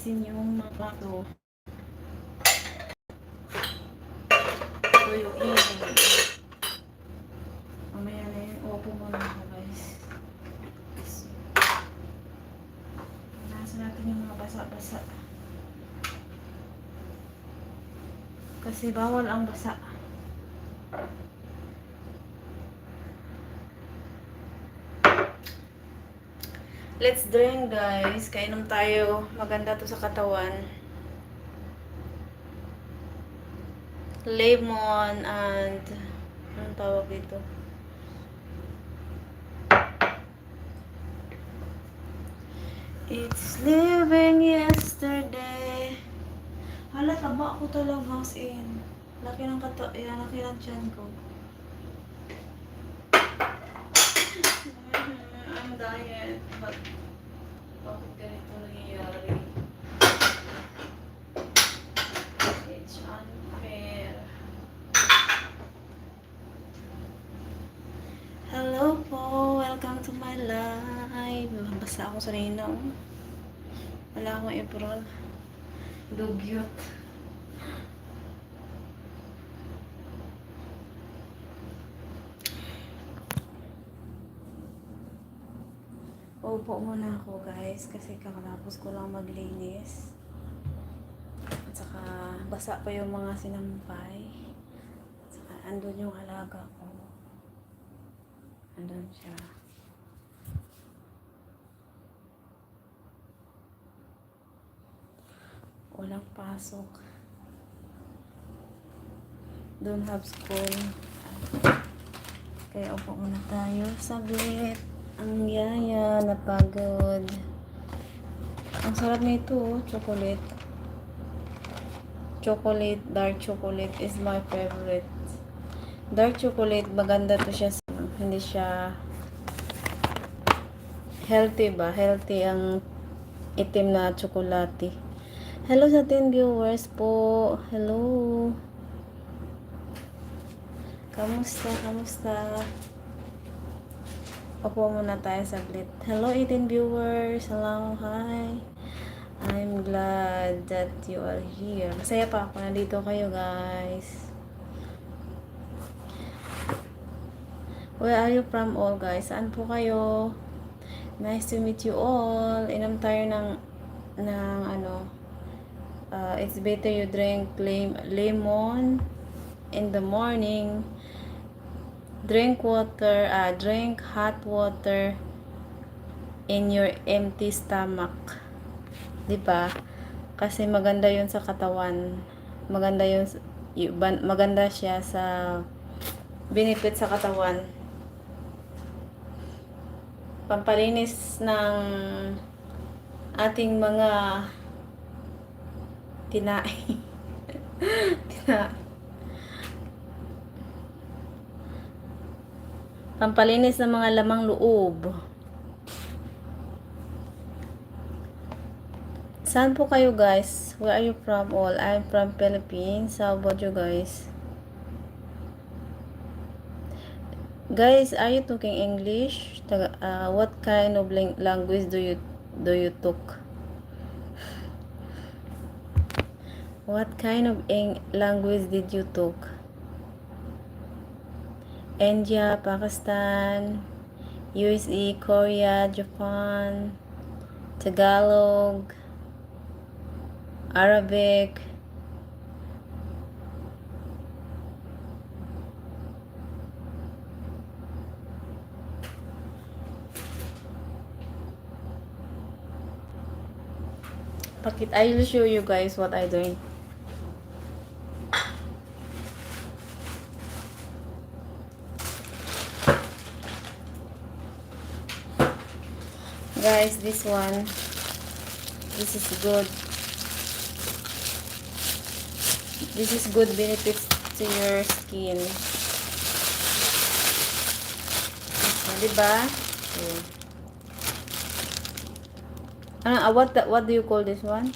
linisin yung mga to. Tuyuin. Mamaya na yun. Opo muna ako guys. Nasa natin yung mga basa-basa. Kasi bawal ang basa. Let's drink guys. Kainom tayo. Maganda to sa katawan. Lemon and anong tawag dito? It's living yesterday. Hala, taba ako talaga as in. Laki ng laki ng tiyan ko. I'm diet. Bakit ganito nangyayari? It's unfair. Hello po! Welcome to my live. Basta ako sa ninaw. Wala akong apron. Dugyot. Upo muna ako guys kasi kakatapos ko lang maglinis. At saka basa pa yung mga sinampay. At saka andun yung alaga ko. Andun siya. Walang pasok. Don't have school. Kaya upo muna tayo saglit. Ang yaya, napagod. Ang sarap nito, oh, chocolate. Chocolate, dark chocolate is my favorite. Dark chocolate, maganda to siya. Hindi siya healthy ba? Healthy ang itim na tsokolate. Hello sa 10 viewers po. Hello. Kamusta? Kamusta? Opo muna tayo saglit. Hello 18 viewers. Hello, hi. I'm glad that you are here. Masaya pa ako. Nandito kayo guys. Where are you from all guys? Saan po kayo? Nice to meet you all. Inom tayo ng ano. It's better you drink lemon in the morning. Drink water, drink hot water in your empty stomach. 'Di ba? Kasi maganda 'yun sa katawan. Maganda 'yun, maganda siya sa benefit sa katawan. Pampalinis ng ating mga tinae. Pampalinis ng mga lamang loob. Saan po kayo guys? Where are you from all? I'm from Philippines. How about you guys? Guys, are you talking English? What kind of language do you talk? What kind of language did you talk? India, Pakistan, USA, Korea, Japan, Tagalog, Arabic. I will show you guys what I'm doing. Guys, this is good. This is good benefits to your skin. Diba? What do you call this one?